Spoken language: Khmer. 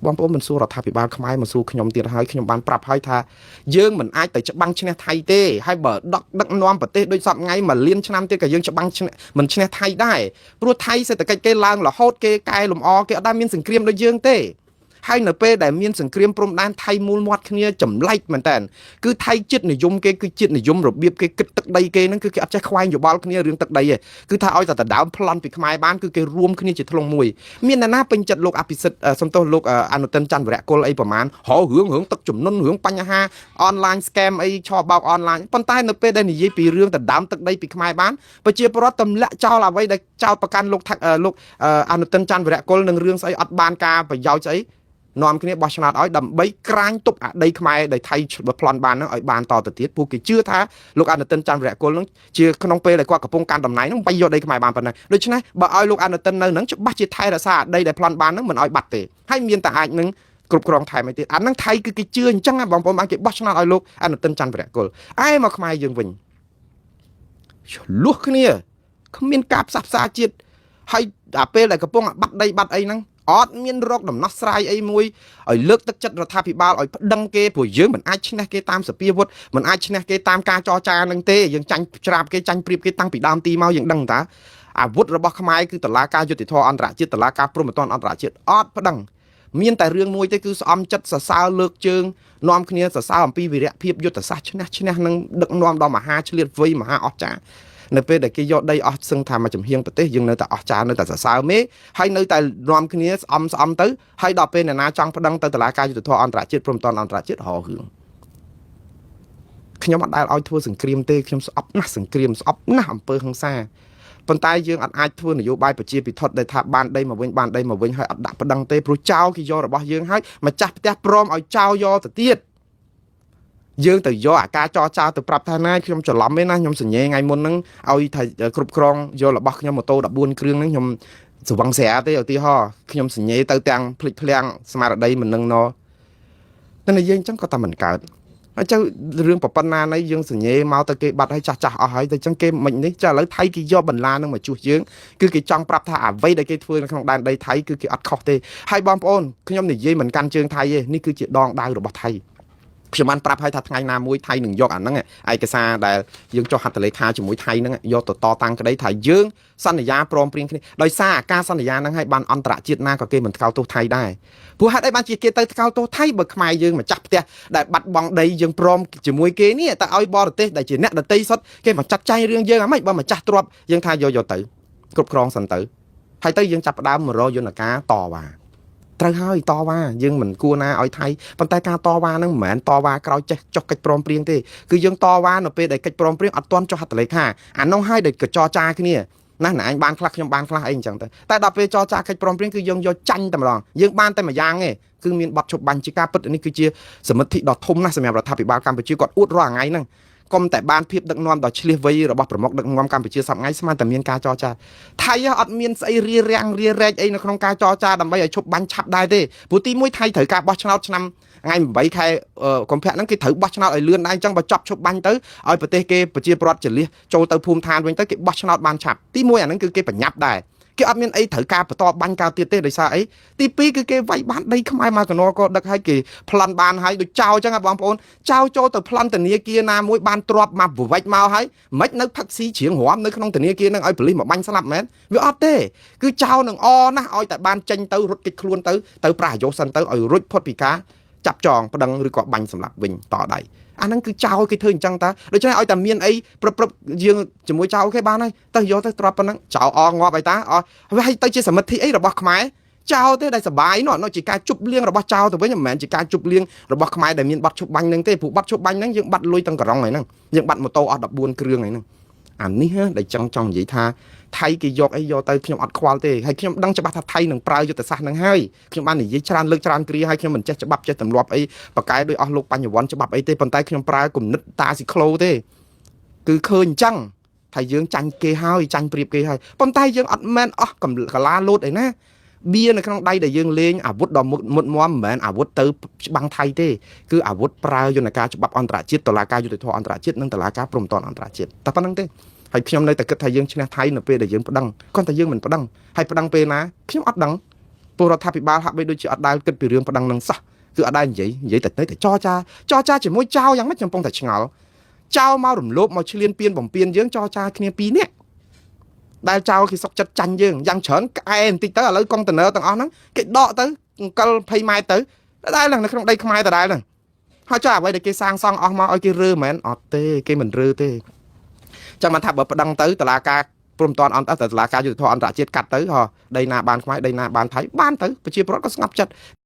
បងប្អូនមិនសួររដ្ឋាភិបាលខ្មែរមិនសួរខ្ញុំទៀតហើយខ្ញុំបានប្រាប់ហើយថាយើងមិនអាចទៅច្បាំងឈ្នះថៃទេហើយបើដឹកនាំប្រទេសដូចសពថ្ងៃមួយលានឆ្នាំទៀតក៏យើងច្បាំងមិនឈ្នះថៃដែរព្រោះថៃសេដ្ឋកិច្ចគេឡើងរហូតគេកែលម្អគេអត់ដែលមានសង្គ្រាមដូចយើងទេហើយនៅពេលដែលមានសង្គ្រាមព្រំដែនថៃមូលមាត់គ្នាចម្លែកមែនតើគឺថៃជាតិនិយមគេគឺជាតិនិយមរបៀបគេគិតទឹកដីគេហ្នឹងគឺគេអត់ចេះខ្វែងយោបល់គ្នារឿងទឹកដីទេគឺថាឲ្យតែដដើមប្លន់ពីខ្មែរបានគឺគេរួមគ្នាជាធ្លុងមួយមានអ្នកណាពេញចិត្តលោកអភិសិទ្ធសំទោសលោកអនុទិនច័ន្ទវរៈគុលអីប្រមាណរឿងទឹកជំនន់រឿងបញ្ហាអនឡាញ scam អីឆោបោកអនឡាញប៉ុន្តែនៅពេលដែលនិយាយពីរឿងដដើមទឹកដីពីខ្មែរបានប្រជាពលរដ្ឋទម្លាក់ចោលអ្វីដែលចោលប្រកាន់លោកអនុទិនច័ន្ទវរៈគុលនឹងរឿងស្អីអត់បានការប្រយោជន៍ស្អីនាំគ្នាបោះឆ្នោតឲ្យដើម្បីក្រាញទប់អាដីខ្មែរដែលថៃប្លន់បានហ្នឹងឲ្យបានតទៅទៀតពួកគេជឿថាលោកអនុទិនច័ន្ទវរៈគុលហ្នឹងជាក្នុងពេលដែលគាត់កំពុងកាន់តំណែងហ្នឹងបាយយកដីខ្មែរបានប៉ុណ្ណឹងដូច្នេះបើឲ្យលោកអនុទិននៅហ្នឹងច្បាស់ជាថៃរក្សាអាដីដែលប្លន់បានហ្នឹងមិនឲ្យបាត់ទេហើយមានតែអាចនឹងគ្រប់គ្រងថៃមកទៀតអាហ្នឹងថៃគឺគេជឿអញ្ចឹងបងប្អូនបានគេបោះឆ្នោតឲ្យលោកអនុទិនច័ន្ទវរៈគុលឯមកខ្មែរយើងវិញឆ្លោះគ្នាគ្មានការផ្សះផ្សាជាតិហើយដល់ពេលដែលកំពុងបាត់ដីបាត់អីហ្នឹងអត់មានរកដំណោះស្រាយអីមួយឲ្យលើកទឹកចិត្តរដ្ឋាភិបាលឲ្យប្តឹងគេព្រោះយើងមិនអាចឈ្នះគេតាមសភាវុធមិនអាចឈ្នះគេតាមការចរចានឹងទេយើងចាញ់ច្រាបគេចាញ់ព្រៀបគេតាំងពីដើមទីមកយើងដឹងតាអាវុធរបស់ខ្មែរគឺតុលាការយុត្តិធម៌អន្តរជាតិតុលាការព្រហ្មទណ្ឌអន្តរជាតិអត់ប្តឹងមានតែរឿងមួយទេគឺស្អំចិត្តសរសើរលើកជើងនាំគ្នាសរសើរអំពីវីរៈភាពយុទ្ធសាស្ត្រឈ្នះនឹងដឹកនាំដល់មហាឆ្លៀតវៃមហាអស្ចារ្យនៅពេលដែលគេយកដីអស់សឹងថាមកចំហៀងប្រទេសយើងនៅតែអស្ចារ្យនៅតែសរសើរមេហើយនៅតែនាំគ្នាស្អំទៅហើយដល់ពេលអ្នកណាចង់ប្តឹងទៅតុលាការយុត្តិធម៌អន្តរជាតិព្រមតអន្តរជាតិរហរឿងខ្ញុំអត់ដែលឲ្យធ្វើសង្គ្រាមទេខ្ញុំស្អប់ណាស់សង្គ្រាមស្អប់ណាស់អំពើហិង្សាប៉ុន្តែយើងអត់អាចធ្វើនយោបាយប្រជាពិធដ្ឋដែលថាបានដីមកវិញហើយអត់ដាក់ប្តឹងទេព្រោះចោលគេយករបស់យើងហើយម្ចាស់ផ្ទះព្រមឲ្យចោលយកទៅទៀតយើងទៅយកអាការចរចាទៅប្រាប់ថាណាខ្ញុំច្រឡំទេណាខ្ញុំសញ្ញេថ្ងៃមុនហ្នឹងឲ្យថាគ្រប់គ្រងយករបស់ខ្ញុំម៉ូតូ14គ្រឿងហ្នឹងខ្ញុំស្វឹងស្រាទេឧទាហរណ៍ខ្ញុំសញ្ញេទៅទាំងភ្លេចភ្លាំងស្មារតីមិននឹងណតែនិយាយអញ្ចឹងក៏តែមិនកើតហើយចៅរឿងប្រប៉ុណ្ណាណីយើងសញ្ញេមកទៅគេបាត់ឲ្យចាស់អស់ហើយតែអញ្ចឹងគេមិននេះចាឥឡូវថៃគេយកបន្លានឹងមកជួសយើងគឺគេចង់ប្រាប់ថាអ្វីដែលគេធ្វើនៅក្នុងដែនដីថៃគឺគេអត់ខុសទេហើយបងប្អូនខ្ញុំនិយាយមិនកាន់ជើងថៃទេនេះគឺជាដងដាវរបស់ថៃខ្ញុំបានប្រាប់ឲ្យថាថ្ងៃណាមួយថៃនឹងយកអាហ្នឹងឯកសារដែលយើងចុះហត្ថលេខាជាមួយថៃហ្នឹងយកទៅតតាំងក្តីថាយើងសន្យាព្រមព្រៀងគ្នាដោយសារអាការសន្យាហ្នឹងឲ្យបានអន្តរជាតិណាក៏គេមិនថ្កោលទោសថៃដែរព្រោះហេតុអីបានជាគេទៅថ្កោលទោសថៃបើខ្មែរយើងម្ចាស់ផ្ទះដែលបាត់បង់ដីយើងព្រមជាមួយគេនេះតែឲ្យបរទេសដែលជាអ្នកដតីសុទ្ធគេមកចាត់ចែងរឿងយើងអាម៉េចបើម្ចាស់ទ្រព្យយើងថាយកទៅគ្រប់គ្រងសិនទៅហើយទៅយើងចាប់ផ្ដើមរកយន្តការតវ៉ាត្រូវហើយតវ៉ាយើងមិនគួរណាឲ្យថៃប៉ុន្តែការតវ៉ាហ្នឹងមិនមែនតវ៉ាក្រោយចេះចុះកិច្ចព្រមព្រៀងទេគឺយើងតវ៉ានៅពេលដែលកិច្ចព្រមព្រៀងអត់ទាន់ចុះហត្ថលេខាអានោះហើយដែលកចរចាគ្នាណាណែឯងបានខ្លះខ្ញុំបានខ្លះអីអញ្ចឹងទៅតែដល់ពេលចរចាកិច្ចព្រមព្រៀងគឺយើងយកចាញ់តែម្ដងយើងបានតែមួយយ៉ាងទេគឺមានបទឈប់បាញ់ជាការពិតនេះគឺជាសមិទ្ធិដ៏ធំណាស់សម្រាប់រដ្ឋាភិបាលកម្ពុជាគាត់អួតរាល់ថ្ងៃហ្នឹងកុំតែបានភាពដឹកនាំដ៏ឆ្លៀសវៃរបស់ប្រមុខដឹកនាំកម្ពុជាសប្តាហ៍ថ្ងៃស្មានតែមានការចរចាថៃអត់មានស្អីរារាំងរារែកអីនៅក្នុងការចរចាដើម្បីឲ្យឈប់បាញ់ឆាប់ដែរទេព្រោះទី1ថៃត្រូវការបោះឆ្នោតឆ្នាំថ្ងៃ8ខែកុម្ភៈហ្នឹងគេត្រូវបោះឆ្នោតឲ្យលឿនដែរអញ្ចឹងបើចប់ឈប់បាញ់ទៅឲ្យប្រទេសគេប្រជាពលរដ្ឋចលះចូលទៅភូមិឋានវិញទៅគេបោះឆ្នោតបានឆាប់ទី1អាហ្នឹងគឺគេប្រញាប់ដែរគេអត់មានអីត្រូវការបន្តបាញ់ការទៀតទេដោយសារអីទី2គឺគេវាយបានដីខ្មែរមកកណោក៏ដឹកឲ្យគេប្លន់បានហើយដូចចោលអញ្ចឹងបងប្អូនចោលចូលទៅប្លន់ធនាគារណាមួយបានទ្របមកប្រវិចមកហើយមិននៅផឹកស៊ីជ្រៀងរំនៅក្នុងធនាគារនឹងឲ្យប៉ូលីសមកបាញ់ស្លាប់មែនវាអត់ទេគឺចោលនឹងអណាស់ឲ្យតែបានចេញទៅរត់គេចខ្លួនទៅប្រះអាយុសិនទៅឲ្យរួចផុតពីការចាប់ចងប្តឹងឬក៏បាញ់សម្លាប់វិញតដៃអាហ្នឹងគឺចោលគេធ្វើអញ្ចឹងតាដូច្នេះឲ្យតែមានអីព្រឹបយើងជាមួយចោលគេបានហើយទៅយកទៅទ្របប៉ុណ្ណឹងចោលងាប់អីតាហើយទៅជាសមិទ្ធិអីរបស់ខ្មែរចោលទេដែលសបាយនោះជាការជប់លៀងរបស់ចោលទៅវិញមិនមែនជាការជប់លៀងរបស់ខ្មែរដែលមានបាត់ជប់បាញ់ហ្នឹងទេព្រោះបាត់ជប់បាញ់ហ្នឹងយើងបាត់លុយទាំងក្រុងហ្នឹងយើងបាត់ម៉ូតូអស់14គ្រឿងហ្នឹងអានេះដែលចង់និយាយថាថៃគេយកអីយកទៅខ្ញុំអត់ខ្វល់ទេហើយខ្ញុំដឹងច្បាស់ថាថៃនឹងប្រើយុទ្ធសាស្ត្រហ្នឹងហើយខ្ញុំបាននិយាយច្រើនលើកច្រើនគ្រាហើយខ្ញុំមិនចេះច្បាប់ចេះទម្លាប់អីបកកែដោយអស់លោកបញ្ញវន្តច្បាប់អីទេប៉ុន្តែខ្ញុំប្រើគំនិតតាស៊ីក្លូទេគឺឃើញអញ្ចឹងថាយើងចាញ់គេហើយចាញ់ព្រៀបគេហើយប៉ុន្តែយើងអត់មែនអស់កលាលោតអីណាបៀនៅក្នុងដៃដែលយើងលេងអាវុធដ៏មុតមមមិនមែនអាវុធទៅច្បាំងថៃទេគឺអាវុធប្រើយន្តការច្បាប់អន្តរជាតិតុលាការយុត្តិធម៌អន្តរជាតិនិងតុលាការព្រហ្មទណ្ឌអន្តរជាតិតែប៉ុណ្្នឹងទេហើយខ្ញុំនៅតែគិតថាយើងឈ្នះថៃនៅពេលដែលយើងប្តឹងគាត់តែយើងមិនប្តឹងហើយប្តឹងពេលណាខ្ញុំអត់ដឹង ពលរដ្ឋាភិបាលហាក់បីដូចជាអត់ដែលគិតពីរឿងប្តឹងនឹងសោះគឺអត់ដែលនិយាយតែចរចាជាមួយចៅយ៉ាងម៉េចខ្ញុំកំពុងតែឆ្ងល់ចៅមករំលោភមកឈ្លានពានបំពេញយើងចរចាគ្នាពីរនាក់ដែលចៅគេសុកចិត្តចាញ់យើងយ៉ាងច្រើនក្អែបន្តិចទៅឥឡូវកុងតឺន័រទាំងអស់ហ្នឹងគេដកទៅអង្កល20ម៉ែត្រទៅដែលនៅក្នុងដីខ្មែរដដែលហ្នឹងហើយចុះអ្វីដែលគេសាងសង់អស់មកឲ្យគេរើមែនអត់ទេគេមិនរើទេចាំមិនថាបើប្តឹងទៅតុលាការព្រមតាន់អន្តរតុលាការយុត្តិធម៌អន្តរជាតិកាត់ទៅដីណាបានខ្មែរដីណាបានថៃបានទៅប្រជាពលរដ្ឋក៏ស្ងប់ចិត្ត